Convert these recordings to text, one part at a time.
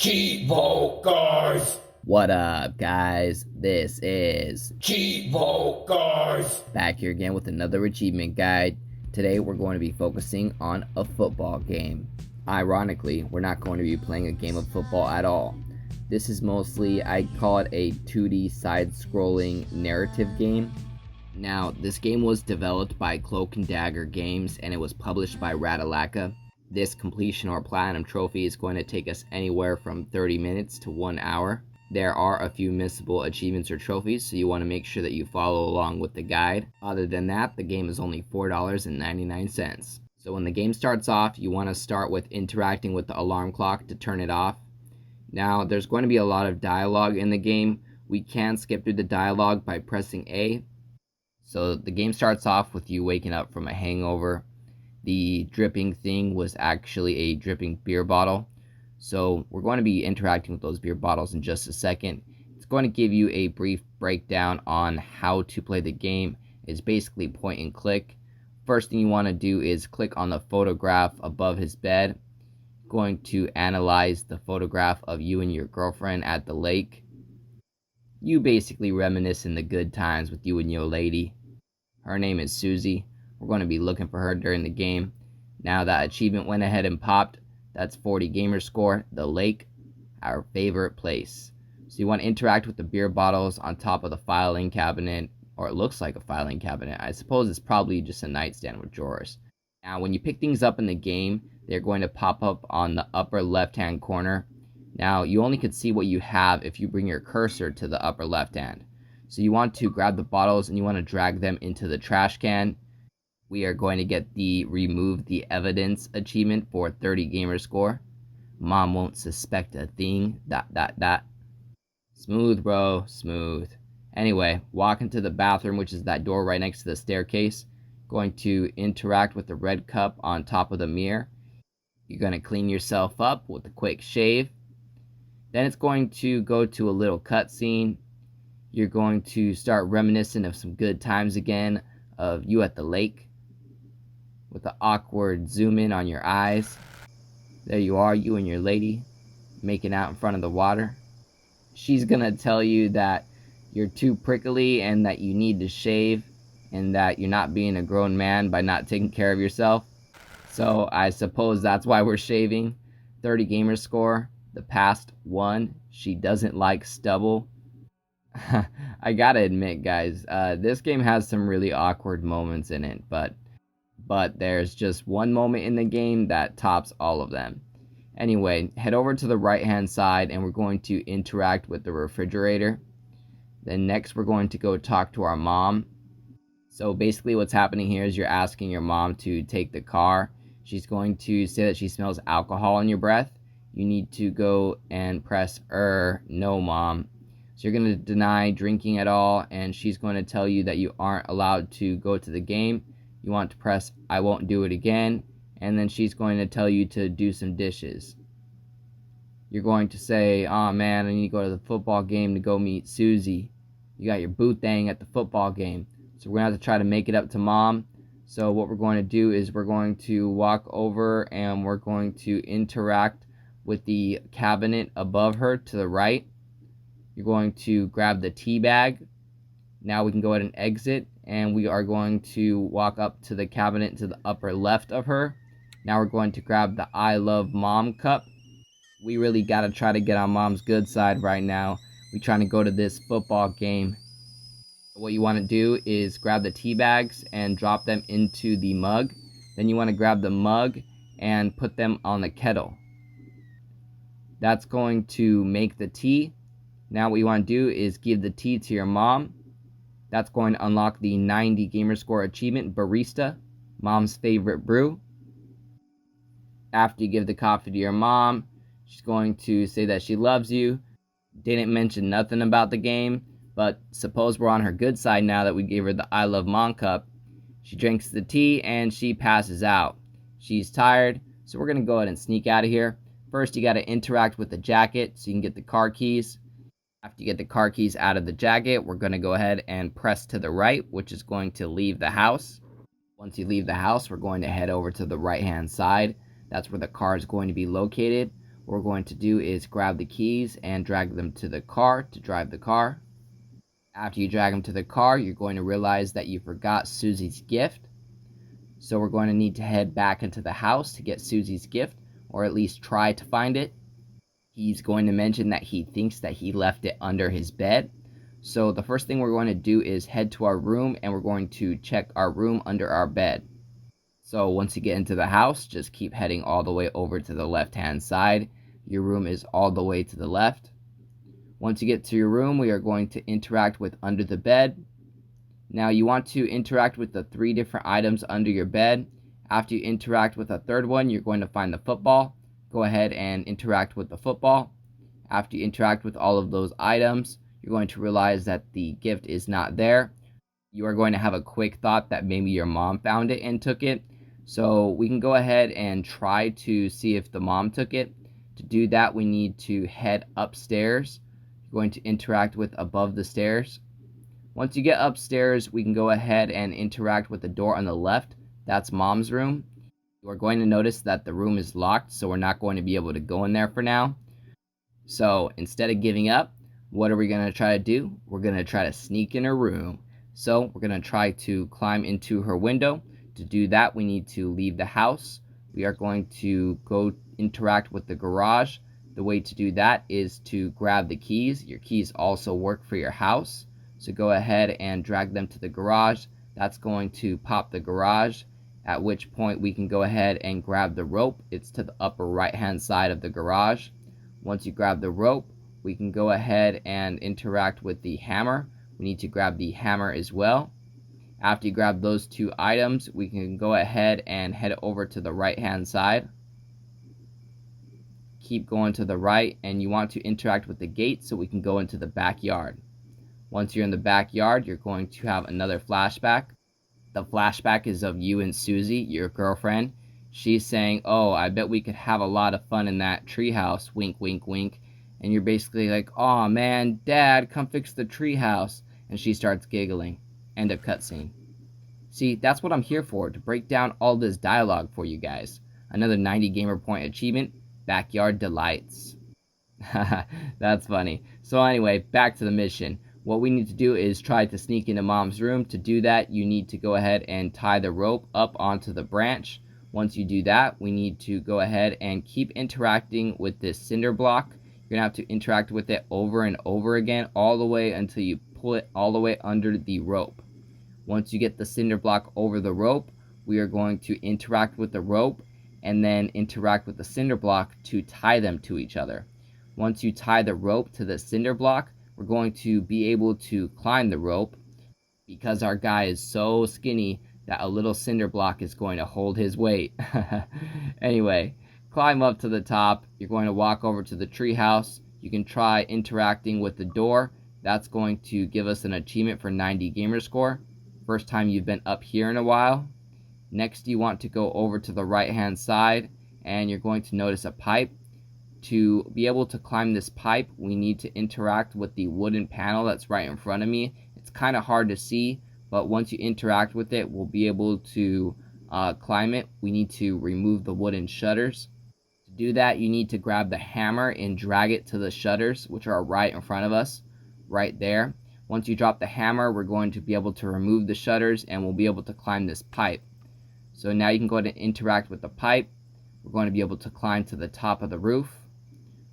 Cheevo, guys! What up, guys? This is Cheevo, guys! back here again with another achievement guide. Today we're going to be focusing on a football game. Ironically, we're not going to be playing a game of football at all. This is mostly, I call it a 2D side-scrolling narrative game. Now, this game was developed by Cloak and Dagger Games and it was published by Ratalaika. This completion or platinum trophy is going to take us anywhere from 30 minutes to 1 hour. There are a few missable achievements or trophies, so you want to make sure that you follow along with the guide. Other than that, the game is only $4.99. So when the game starts off, you want to start with interacting with the alarm clock to turn it off. Now, there's going to be a lot of dialogue in the game. We can skip through the dialogue by pressing A. So the game starts off with you waking up from a hangover. The dripping thing was actually a dripping beer bottle. So we're going to be interacting with those beer bottles in just a second. It's going to give you a brief breakdown on how to play the game. It's basically point and click. First thing you want to do is click on the photograph above his bed. Going to analyze the photograph of you and your girlfriend at the lake. You basically reminisce in the good times with you and your lady. Her name is Suzie. We're going to be looking for her during the game. Now that achievement went ahead and popped. That's 40 Gamerscore, the lake, our favorite place. So you want to interact with the beer bottles on top of the filing cabinet, or it looks like a filing cabinet. I suppose it's probably just a nightstand with drawers. Now when you pick things up in the game, they're going to pop up on the upper left hand corner. Now you only can see what you have if you bring your cursor to the upper left hand. So you want to grab the bottles and you want to drag them into the trash can. We are going to get the remove the evidence achievement for 30 Gamerscore. Mom won't suspect a thing. ... Smooth, bro. Smooth. Anyway, walk into the bathroom, which is that door right next to the staircase. Going to interact with the red cup on top of the mirror. You're going to clean yourself up with a quick shave. Then it's going to go to a little cutscene. You're going to start reminiscing of some good times again of you at the lake. With the awkward zoom in on your eyes. There you are, you and your lady, making out in front of the water. She's gonna tell you that you're too prickly and that you need to shave and that you're not being a grown man by not taking care of yourself. So I suppose that's why we're shaving. 30 Gamerscore, the past one. She doesn't like stubble. I gotta admit, guys, this game has some really awkward moments in it, but there's just one moment in the game that tops all of them. Anyway, head over to the right hand side and we're going to interact with the refrigerator. Then next we're going to go talk to our mom. So basically what's happening here is you're asking your mom to take the car. She's going to say that she smells alcohol in your breath. You need to go and press no, mom. So you're going to deny drinking at all and she's going to tell you that you aren't allowed to go to the game. You want to press I won't do it again, and then she's going to tell you to do some dishes. You're going to say, oh man, I need to go to the football game to go meet Suzie. You got your boo thing at the football game. So we're going to have to try to make it up to mom. So what we're going to do is we're going to walk over and we're going to interact with the cabinet above her to the right. You're going to grab the tea bag. Now we can go ahead and exit. And we are going to walk up to the cabinet to the upper left of her. Now we're going to grab the I Love Mom cup. We really got to try to get on mom's good side right now. We're trying to go to this football game. What you want to do is grab the tea bags and drop them into the mug. Then you want to grab the mug and put them on the kettle. That's going to make the tea. Now what you want to do is give the tea to your mom. That's going to unlock the 90 Gamerscore achievement, Barista, mom's favorite brew. After you give the coffee to your mom, she's going to say that she loves you. Didn't mention nothing about the game, but suppose we're on her good side now that we gave her the I Love Mom cup. She drinks the tea and she passes out. She's tired, so we're going to go ahead and sneak out of here. First, you got to interact with the jacket so you can get the car keys. After you get the car keys out of the jacket, we're going to go ahead and press to the right, which is going to leave the house. Once you leave the house, we're going to head over to the right-hand side. That's where the car is going to be located. what we're going to do is grab the keys and drag them to the car to drive the car. After you drag them to the car, you're going to realize that you forgot Suzie's gift. So we're going to need to head back into the house to get Suzie's gift, or at least try to find it. He's going to mention that he thinks that he left it under his bed. So the first thing we're going to do is head to our room, and we're going to check our room under our bed. So once you get into the house, just keep heading all the way over to the left-hand side. Your room is all the way to the left. Once you get to your room, we are going to interact with under the bed. Now you want to interact with the 3 different items under your bed. After you interact with a third one, you're going to find the football. Go ahead and interact with the football. After you interact with all of those items, you're going to realize that the gift is not there. You are going to have a quick thought that maybe your mom found it and took it. So we can go ahead and try to see if the mom took it. To do that, we need to head upstairs. You're going to interact with above the stairs. Once you get upstairs, we can go ahead and interact with the door on the left. That's mom's room. You are going to notice that the room is locked, so we're not going to be able to go in there for now. So instead of giving up, what are we going to try to do? We're going to try to sneak in her room. So we're going to try to climb into her window. To do that, we need to leave the house. We are going to go interact with the garage. The way to do that is to grab the keys. Your keys also work for your house. So go ahead and drag them to the garage. That's going to pop the garage, at which point we can go ahead and grab the rope. It's to the upper right hand side of the garage. Once you grab the rope, we can go ahead and interact with the hammer. We need to grab the hammer as well. After you grab those 2 items, we can go ahead and head over to the right hand side. Keep going to the right, and you want to interact with the gate so we can go into the backyard. Once you're in the backyard, you're going to have another flashback. The flashback is of you and Suzie, your girlfriend. She's saying, "Oh, I bet we could have a lot of fun in that treehouse, wink, wink, wink." And you're basically like, "Oh man, Dad, come fix the treehouse." And she starts giggling. End of cutscene. See, that's what I'm here for, to break down all this dialogue for you guys. Another 90 gamer point achievement, Backyard Delights. That's funny. So anyway, back to the mission. What we need to do is try to sneak into mom's room. To do that, you need to go ahead and tie the rope up onto the branch. Once you do that, we need to go ahead and keep interacting with this cinder block. You're going to have to interact with it over and over again, all the way until you pull it all the way under the rope. Once you get the cinder block over the rope, we are going to interact with the rope and then interact with the cinder block to tie them to each other. Once you tie the rope to the cinder block, we're going to be able to climb the rope. Because our guy is so skinny that a little cinder block is going to hold his weight. Anyway, climb up to the top. You're going to walk over to the treehouse. You can try interacting with the door. That's going to give us an achievement for 90 Gamerscore. First time you've been up here in a while. Next, you want to go over to the right hand side, and you're going to notice a pipe. To be able to climb this pipe, we need to interact with the wooden panel that's right in front of me. It's kind of hard to see, but once you interact with it, we'll be able to climb it. We need to remove the wooden shutters. To do that, you need to grab the hammer and drag it to the shutters, which are right in front of us, right there. Once you drop the hammer, we're going to be able to remove the shutters, and we'll be able to climb this pipe. So now you can go ahead and interact with the pipe. We're going to be able to climb to the top of the roof.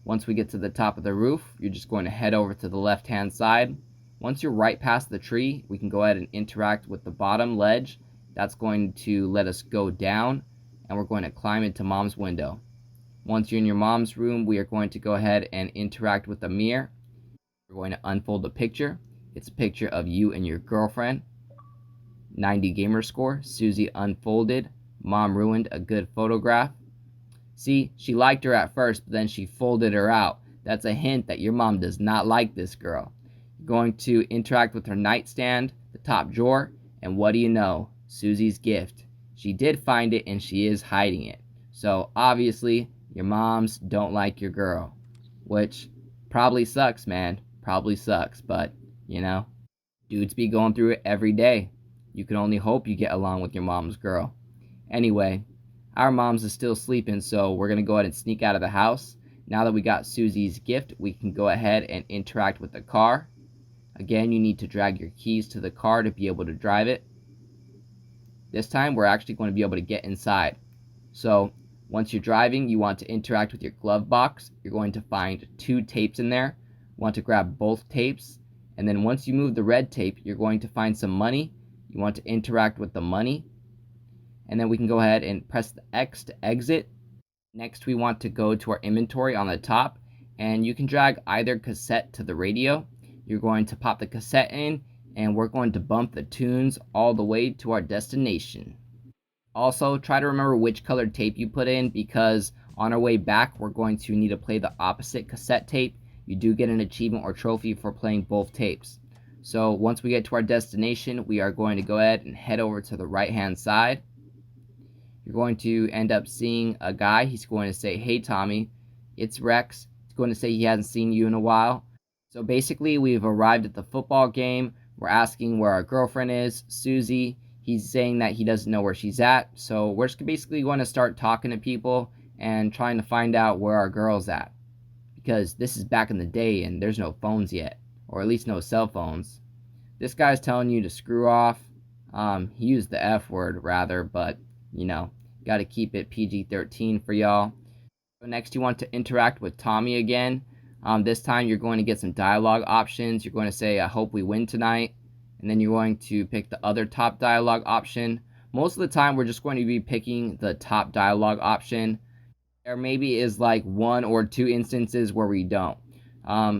Once we get to the top of the roof, you're just going to head over to the left-hand side. Once you're right past the tree, we can go ahead and interact with the bottom ledge. That's going to let us go down, and we're going to climb into mom's window. Once you're in your mom's room, we are going to go ahead and interact with the mirror. We're going to unfold the picture. It's a picture of you and your girlfriend. 90 Gamerscore, Suzie unfolded, mom ruined a good photograph. See, she liked her at first, but then she folded her out. That's a hint that your mom does not like this girl. You're going to interact with her nightstand, the top drawer, and what do you know? Suzie's gift. She did find it, and she is hiding it. So, obviously, your moms don't like your girl. Which probably sucks, man. Probably sucks, but, you know, dudes be going through it every day. You can only hope you get along with your mom's girl. Anyway, our moms is still sleeping, so we're going to go ahead and sneak out of the house. Now that we got Suzie's gift, we can go ahead and interact with the car. Again, you need to drag your keys to the car to be able to drive it. This time, we're actually going to be able to get inside. So, once you're driving, you want to interact with your glove box. You're going to find 2 tapes in there. You want to grab both tapes. And then once you move the red tape, you're going to find some money. You want to interact with the money. And then we can go ahead and press the X to exit. Next, we want to go to our inventory on the top. And you can drag either cassette to the radio. You're going to pop the cassette in, and we're going to bump the tunes all the way to our destination. Also, try to remember which colored tape you put in, because on our way back, we're going to need to play the opposite cassette tape. You do get an achievement or trophy for playing both tapes. So once we get to our destination, we are going to go ahead and head over to the right-hand side. You're going to end up seeing a guy. He's going to say, "Hey Tommy, it's Rex." He's going to say he hasn't seen you in a while. So basically, we've arrived at the football game. We're asking where our girlfriend is, Suzie. He's saying that he doesn't know where she's at. So we're just basically going to start talking to people and trying to find out where our girl's at. Because this is back in the day and there's no phones yet. Or at least no cell phones. This guy's telling you to screw off. He used the F word rather, but you know, got to keep it PG-13 for y'all. So next you want to interact with Tommy again. This time you're going to get some dialogue options. You're going to say, "I hope we win tonight." And then you're going to pick the other top dialogue option. Most of the time we're just going to be picking the top dialogue option. There maybe is like 1 or 2 instances where we don't.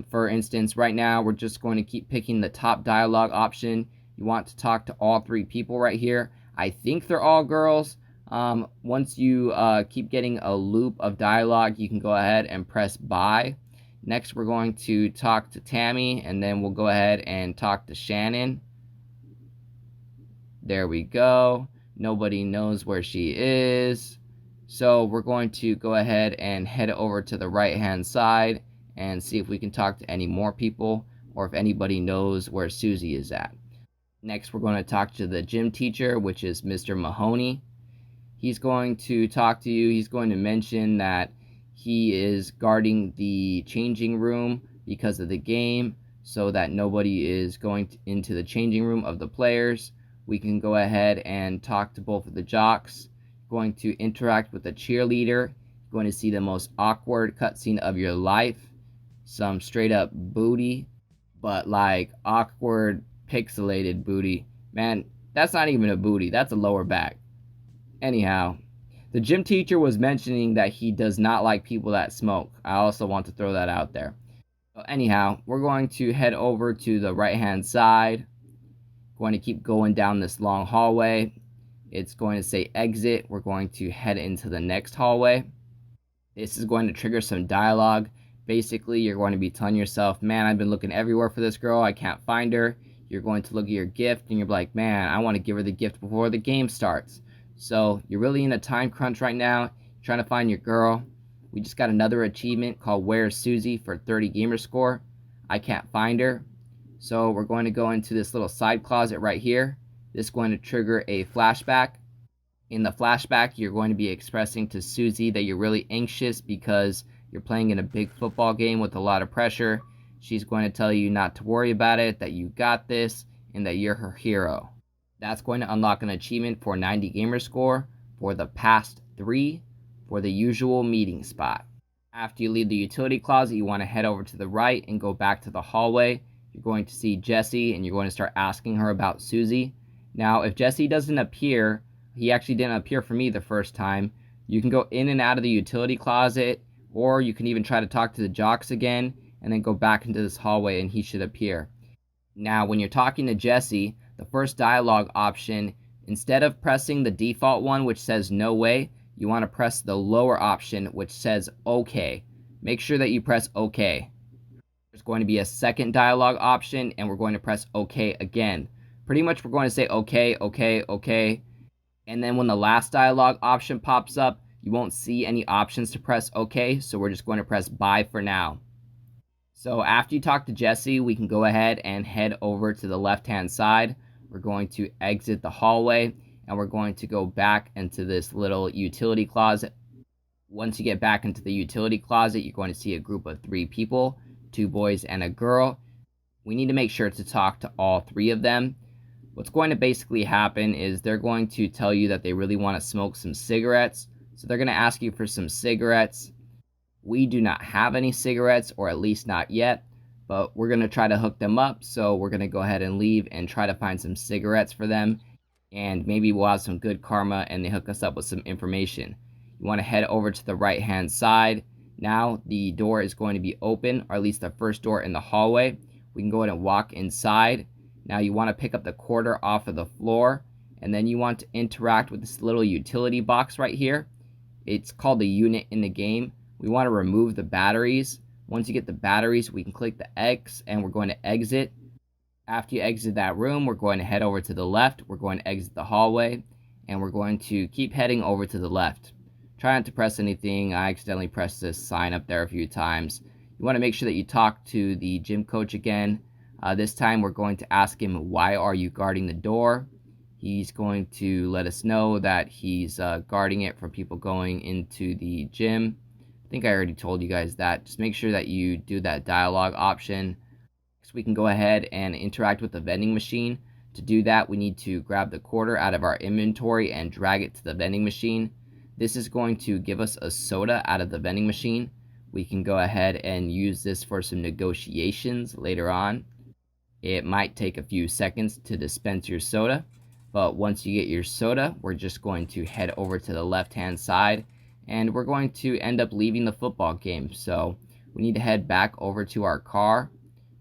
For instance, right now we're just going to keep picking the top dialogue option. You want to talk to all 3 people right here. I think they're all girls. Once you keep getting a loop of dialogue, you can go ahead and press buy. Next, we're going to talk to Tammy, and then we'll go ahead and talk to Shannon. There we go. Nobody knows where she is. So we're going to go ahead and head over to the right-hand side and see if we can talk to any more people or if anybody knows where Suzie is at. Next, we're going to talk to the gym teacher, which is Mr. Mahoney. He's going to talk to you. He's going to mention that he is guarding the changing room because of the game so that nobody is going into the changing room of the players. We can go ahead and talk to both of the jocks. Going to interact with the cheerleader. Going to see the most awkward cutscene of your life. Some straight up booty, but like awkward pixelated booty. Man, that's not even a booty. That's a lower back. Anyhow, the gym teacher was mentioning that he does not like people that smoke. I also want to throw that out there. So anyhow, we're going to head over to the right-hand side. Going to keep going down this long hallway. It's going to say exit. We're going to head into the next hallway. This is going to trigger some dialogue. Basically, you're going to be telling yourself, "Man, I've been looking everywhere for this girl. I can't find her." You're going to look at your gift and you're like, "Man, I want to give her the gift before the game starts." So you're really in a time crunch right now. You're trying to find your girl. We just got another achievement called "Where's Suzie" for 30 Gamerscore. I can't find her. So we're going to go into this little side closet right here. This is going to trigger a flashback. In the flashback, you're going to be expressing to Suzie that you're really anxious because you're playing in a big football game with a lot of pressure. She's going to tell you not to worry about it, that you got this, and that you're her hero. That's going to unlock an achievement for 90 Gamerscore for the past 3 for the usual meeting spot. After you leave the utility closet, you want to head over to the right and go back to the hallway. You're going to see Jessie, and you're going to start asking her about Suzie. Now, if Jessie doesn't appear, he actually didn't appear for me the first time, you can go in and out of the utility closet, or you can even try to talk to the jocks again, and then go back into this hallway and he should appear. Now, when you're talking to Jessie, the first dialogue option, instead of pressing the default one, which says "no way," you want to press the lower option, which says "okay." Make sure that you press "okay." There's going to be a second dialogue option, and we're going to press "okay" again. Pretty much we're going to say "okay, okay, okay." And then when the last dialogue option pops up, you won't see any options to press "okay," so we're just going to press "bye" for now. So after you talk to Jessie, we can go ahead and head over to the left-hand side. We're going to exit the hallway, and we're going to go back into this little utility closet. Once you get back into the utility closet, you're going to see a group of 3 people, 2 boys and a girl. We need to make sure to talk to all 3 of them. What's going to basically happen is they're going to tell you that they really want to smoke some cigarettes. So they're going to ask you for some cigarettes. We do not have any cigarettes, or at least not yet, but we're going to try to hook them up. So we're going to go ahead and leave and try to find some cigarettes for them. And maybe we'll have some good karma and they hook us up with some information. You want to head over to the right hand side. Now the door is going to be open, or at least the first door in the hallway. We can go ahead and walk inside. Now you want to pick up the quarter off of the floor, and then you want to interact with this little utility box right here. It's called the unit in the game. We want to remove the batteries. Once you get the batteries, we can click the X and we're going to exit. After you exit that room, we're going to head over to the left. We're going to exit the hallway, and we're going to keep heading over to the left. Try not to press anything. I accidentally pressed this sign up there a few times. You want to make sure that you talk to the gym coach again. This time we're going to ask him, why are you guarding the door? He's going to let us know that he's guarding it from people going into the gym. I think I already told you guys that. Just make sure that you do that dialogue option. So we can go ahead and interact with the vending machine. To do that, we need to grab the quarter out of our inventory and drag it to the vending machine. This is going to give us a soda out of the vending machine. We can go ahead and use this for some negotiations later on. It might take a few seconds to dispense your soda, but once you get your soda, we're just going to head over to the left-hand side, and we're going to end up leaving the football game. So we need to head back over to our car.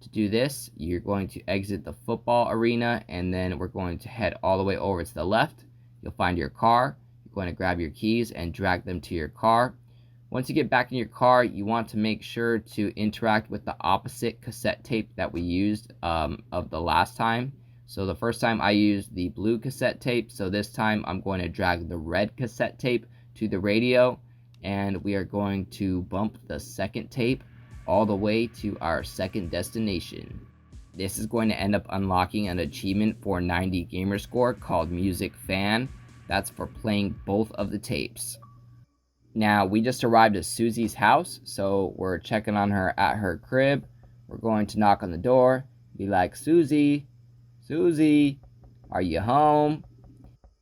To do this, you're going to exit the football arena, and then we're going to head all the way over to the left. You'll find your car. You're going to grab your keys and drag them to your car. Once you get back in your car, you want to make sure to interact with the opposite cassette tape that we used of the last time. So the first time I used the blue cassette tape, so this time I'm going to drag the red cassette tape to the radio, and we are going to bump the second tape all the way to our second destination. This is going to end up unlocking an achievement for 90 Gamerscore called Music Fan. That's for playing both of the tapes. Now, we just arrived at Suzie's house, so we're checking on her at her crib. We're going to knock on the door, be like, Suzie, Suzie, are you home?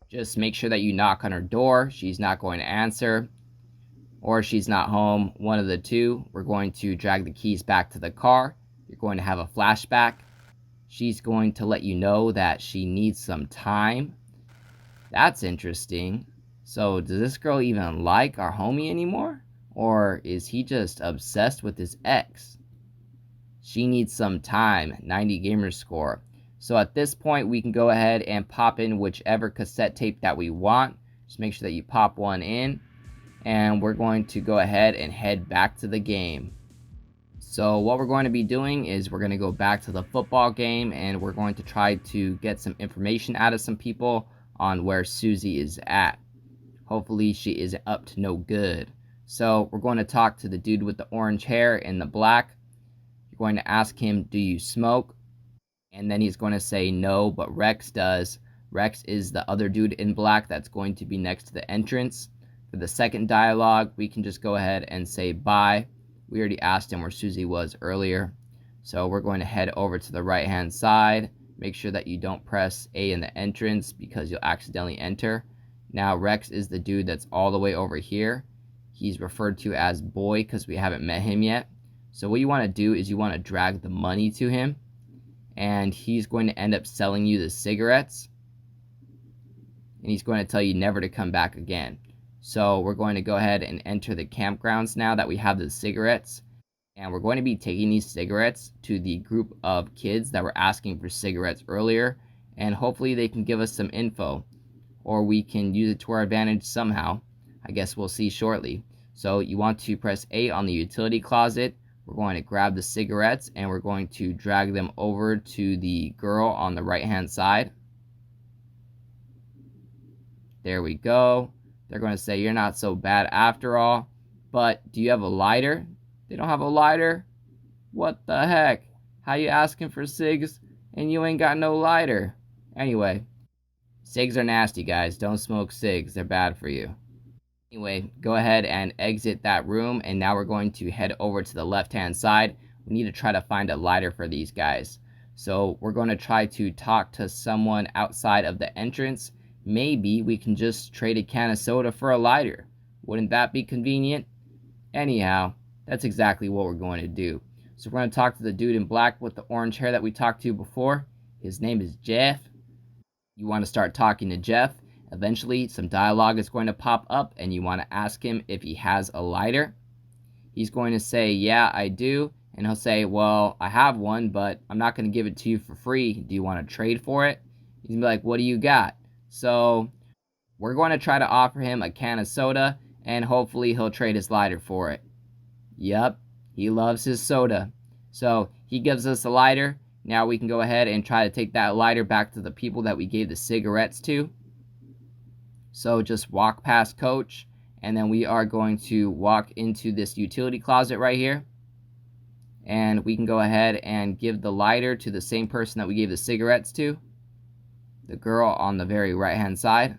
Just make sure that you knock on her door. She's not going to answer, or she's not home, one of the two. We're going to drag the keys back to the car. You're going to have a flashback. She's going to let you know that she needs some time. That's interesting. So does this girl even like our homie anymore? Or is he just obsessed with his ex? She needs some time, 90 Gamerscore. So at this point, we can go ahead and pop in whichever cassette tape that we want. Just make sure that you pop one in. And we're going to go ahead and head back to the game. So what we're going to be doing is we're going to go back to the football game, and we're going to try to get some information out of some people on where Suzie is at. Hopefully she isn't up to no good. So we're going to talk to the dude with the orange hair and the black. You're going to ask him, do you smoke? And then he's going to say no, but Rex does. Rex is the other dude in black that's going to be next to the entrance. For the second dialogue, we can just go ahead and say bye. We already asked him where Suzie was earlier. So we're going to head over to the right hand side. Make sure that you don't press A in the entrance because you'll accidentally enter. Now Rex is the dude that's all the way over here. He's referred to as boy because we haven't met him yet. So what you want to do is you want to drag the money to him, and he's going to end up selling you the cigarettes, and he's going to tell you never to come back again. So we're going to go ahead and enter the campgrounds now that we have the cigarettes, and we're going to be taking these cigarettes to the group of kids that were asking for cigarettes earlier, and hopefully they can give us some info, or we can use it to our advantage somehow. I guess we'll see shortly. So you want to press A on the utility closet. We're going to grab the cigarettes, and we're going to drag them over to the girl on the right hand side. There we go. They're going to say, you're not so bad after all, but do you have a lighter? They don't have a lighter? What the heck? How you asking for cigs and you ain't got no lighter? Anyway, cigs are nasty, guys. Don't smoke cigs. They're bad for you. Anyway, go ahead and exit that room, and now we're going to head over to the left-hand side. We need to try to find a lighter for these guys. So we're going to try to talk to someone outside of the entrance. Maybe we can just trade a can of soda for a lighter. Wouldn't that be convenient? Anyhow, that's exactly what we're going to do. So we're going to talk to the dude in black with the orange hair that we talked to before. His name is Jeff. You want to start talking to Jeff. Eventually, some dialogue is going to pop up, and you want to ask him if he has a lighter. He's going to say, yeah, I do. And he'll say, well, I have one, but I'm not going to give it to you for free. Do you want to trade for it? He's going to be like, what do you got? So we're going to try to offer him a can of soda, and hopefully he'll trade his lighter for it. Yep, he loves his soda. So he gives us a lighter. Now we can go ahead and try to take that lighter back to the people that we gave the cigarettes to. So just walk past Coach, and then we are going to walk into this utility closet right here. And we can go ahead and give the lighter to the same person that we gave the cigarettes to. The girl on the very right-hand side.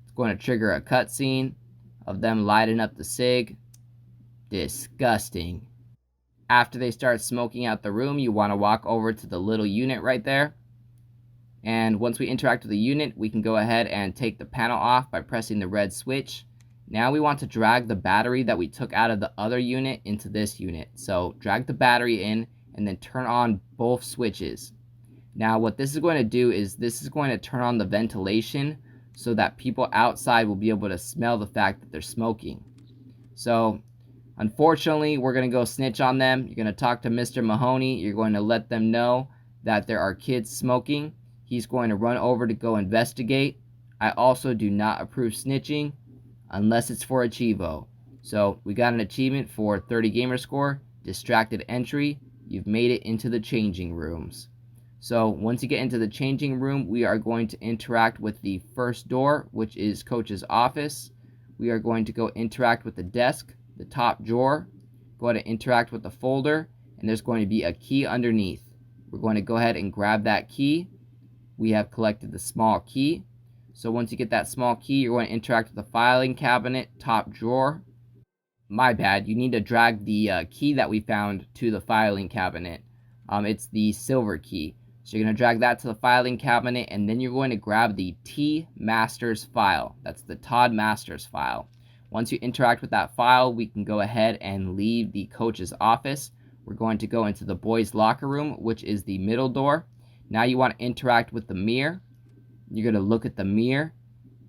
It's going to trigger a cutscene of them lighting up the cig. Disgusting. After they start smoking out the room, you want to walk over to the little unit right there. And once we interact with the unit, we can go ahead and take the panel off by pressing the red switch. Now we want to drag the battery that we took out of the other unit into this unit. So drag the battery in and then turn on both switches. Now what this is going to do is this is going to turn on the ventilation so that people outside will be able to smell the fact that they're smoking. So unfortunately, we're going to go snitch on them. You're going to talk to Mr. Mahoney. You're going to let them know that there are kids smoking. He's going to run over to go investigate. I also do not approve snitching unless it's for a Cheevo. So we got an achievement for 30 Gamerscore, distracted entry. You've made it into the changing rooms. So once you get into the changing room, we are going to interact with the first door, which is Coach's office. We are going to go interact with the desk, the top drawer, go ahead and interact with the folder, and there's going to be a key underneath. We're going to go ahead and grab that key. We have collected the small key. So once you get that small key, you're going to interact with the filing cabinet, top drawer. My bad, you need to drag the key that we found to the filing cabinet. It's the silver key. So you're going to drag that to the filing cabinet, and then you're going to grab the T Masters file. That's the Todd Masters file. Once you interact with that file, we can go ahead and leave the coach's office. We're going to go into the boys' locker room, which is the middle door. Now you want to interact with the mirror. You're going to look at the mirror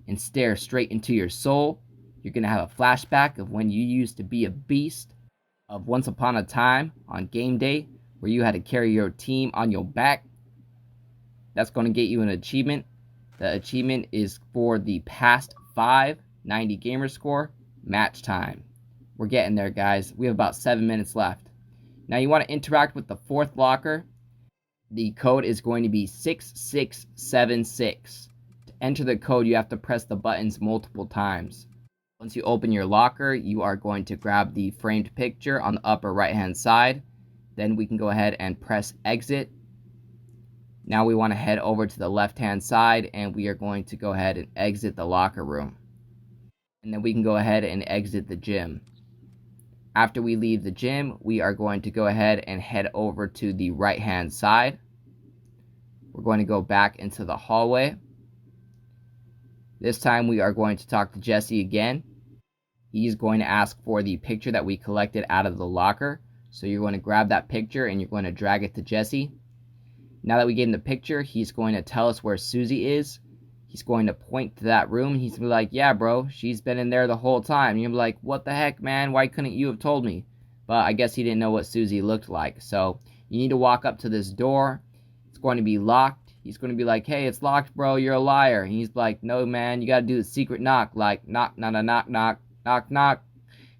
and stare straight into your soul. You're going to have a flashback of when you used to be a beast, of once upon a time on game day where you had to carry your team on your back. That's going to get you an achievement. The achievement is for the past 5 90 Gamerscore match time. We're getting there, guys. We have about 7 minutes left. Now you want to interact with the fourth locker. The code is going to be 6676. To enter the code, you have to press the buttons multiple times. Once you open your locker, you are going to grab the framed picture on the upper right-hand side. Then we can go ahead and press exit. Now we want to head over to the left-hand side, and we are going to go ahead and exit the locker room. And then we can go ahead and exit the gym. After we leave the gym, we are going to go ahead and head over to the right-hand side. We're going to go back into the hallway. This time we are going to talk to Jesse again. He's going to ask for the picture that we collected out of the locker. So you're going to grab that picture and you're going to drag it to Jesse. Now that we gave him the picture, he's going to tell us where Suzie is. He's going to point to that room. He's going to be like, yeah, bro, she's been in there the whole time. And you'll be like, what the heck, man? Why couldn't you have told me? But I guess he didn't know what Suzie looked like. So you need to walk up to this door. It's going to be locked. He's going to be like, hey, it's locked, bro. You're a liar. And he's like, no, man, you got to do the secret knock. Like, knock, knock, knock, knock, knock, knock.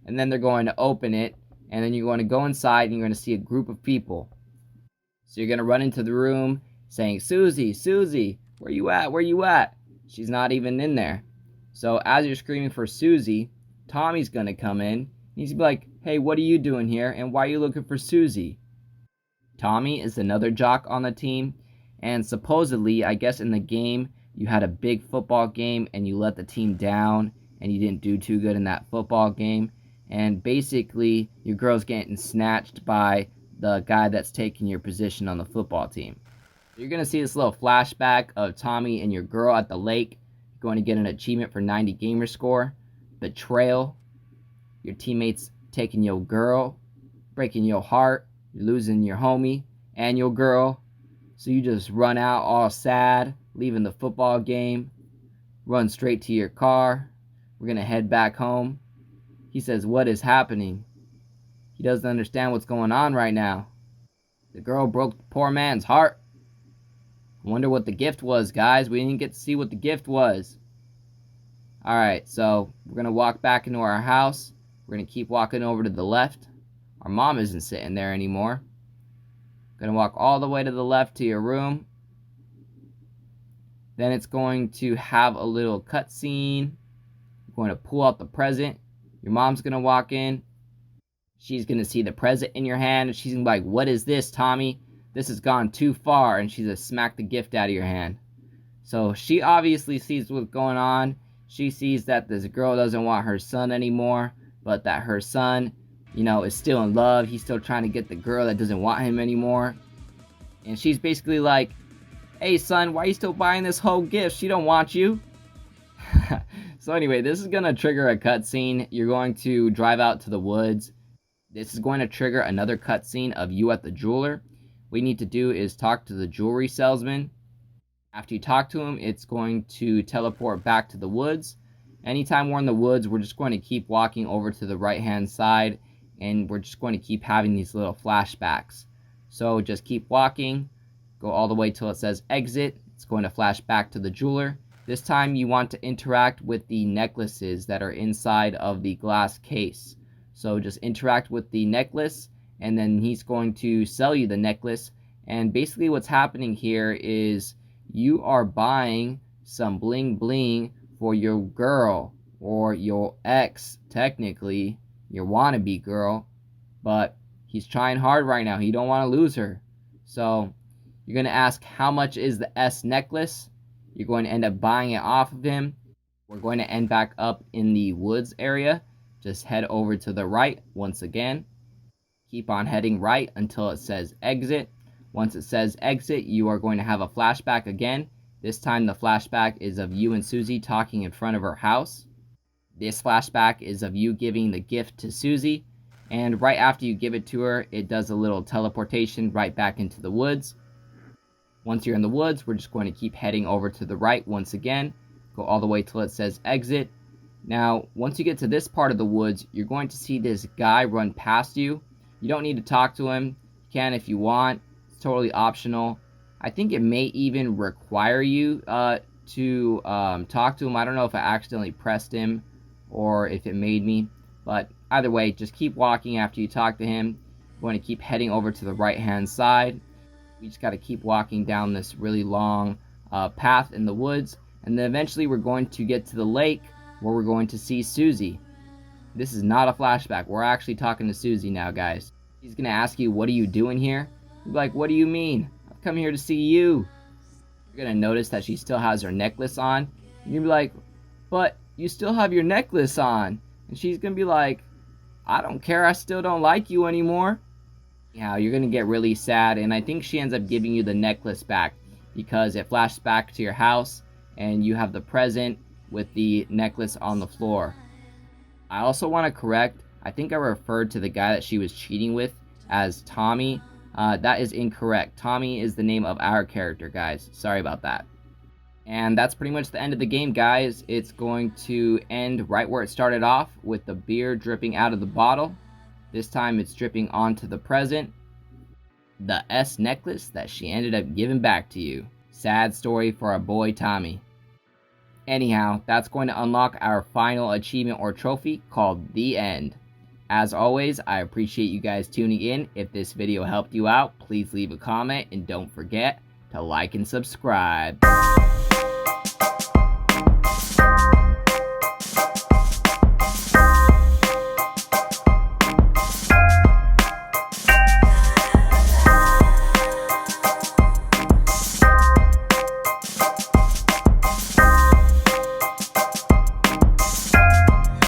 And then they're going to open it. And then you're going to go inside and you're going to see a group of people. So you're going to run into the room saying, Suzie, Suzie, where you at? Where you at? She's not even in there. So as you're screaming for Suzie, Tommy's going to come in. He's going to be like, hey, what are you doing here? And why are you looking for Suzie? Tommy is another jock on the team. And supposedly, I guess in the game, you had a big football game and you let the team down and you didn't do too good in that football game. And basically, your girl's getting snatched by the guy that's taking your position on the football team. You're going to see this little flashback of Tommy and your girl at the lake. You're going to get an achievement for 90 Gamerscore. Betrayal. Your teammates taking your girl, breaking your heart, you're losing your homie and your girl. So you just run out all sad, leaving the football game, run straight to your car. We're going to head back home. He says, what is happening? He doesn't understand what's going on right now. The girl broke the poor man's heart. I wonder what the gift was, guys. We didn't get to see what the gift was. Alright, so we're going to walk back into our house. We're going to keep walking over to the left. Our mom isn't sitting there anymore. Going to walk all the way to the left to your room. Then it's going to have a little cutscene. You're going to pull out the present. Your mom's going to walk in. She's going to see the present in your hand. And she's going to be like, what is this, Tommy? This has gone too far. And she's going to smack the gift out of your hand. So she obviously sees what's going on. She sees that this girl doesn't want her son anymore. But that her son, is still in love. He's still trying to get the girl that doesn't want him anymore. And she's basically like, hey son, why are you still buying this whole gift? She don't want you. So anyway, this is going to trigger a cutscene. You're going to drive out to the woods. This is going to trigger another cutscene of you at the jeweler. What you need to do is talk to the jewelry salesman. After you talk to him, it's going to teleport back to the woods. Anytime we're in the woods, we're just going to keep walking over to the right hand side, and we're just going to keep having these little flashbacks. So just keep walking, go all the way till it says exit. It's going to flash back to the jeweler. This time you want to interact with the necklaces that are inside of the glass case. So just interact with the necklace, and then he's going to sell you the necklace. And basically what's happening here is you are buying some bling bling for your girl, or your ex, technically, your wannabe girl, but he's trying hard right now. He don't want to lose her. So you're going to ask, how much is the S necklace? You're going to end up buying it off of him. We're going to end back up in the woods area. Just head over to the right once again. Keep on heading right until it says exit. Once it says exit, you are going to have a flashback again. This time the flashback is of you and Suzie talking in front of her house. This flashback is of you giving the gift to Suzie. And right after you give it to her, it does a little teleportation right back into the woods. Once you're in the woods, we're just going to keep heading over to the right once again. Go all the way till it says exit. Now, once you get to this part of the woods, you're going to see this guy run past you. You don't need to talk to him. You can if you want. It's totally optional. I think it may even require you to talk to him. I don't know if I accidentally pressed him or if it made me. But either way, just keep walking after you talk to him. We're going to keep heading over to the right-hand side. We just got to keep walking down this really long path in the woods. And then eventually we're going to get to the lake where we're going to see Suzie. This is not a flashback. We're actually talking to Suzie now, guys. She's going to ask you, what are you doing here? You're like, what do you mean? I've come here to see you. You're going to notice that she still has her necklace on. And you'll be like, but you still have your necklace on. And she's going to be like, I don't care. I still don't like you anymore. Anyhow, you're going to get really sad. And I think she ends up giving you the necklace back because it flashed back to your house and you have the present with the necklace on the floor. I also want to correct, I think I referred to the guy that she was cheating with as Tommy. That is incorrect. Tommy is the name of our character, guys. Sorry about that. And that's pretty much the end of the game, guys. It's going to end right where it started off with the beer dripping out of the bottle. This time it's dripping onto the present. The S necklace that she ended up giving back to you. Sad story for our boy Tommy. Anyhow, that's going to unlock our final achievement or trophy called The End. As always, I appreciate you guys tuning in. If this video helped you out, please leave a comment and don't forget to like and subscribe.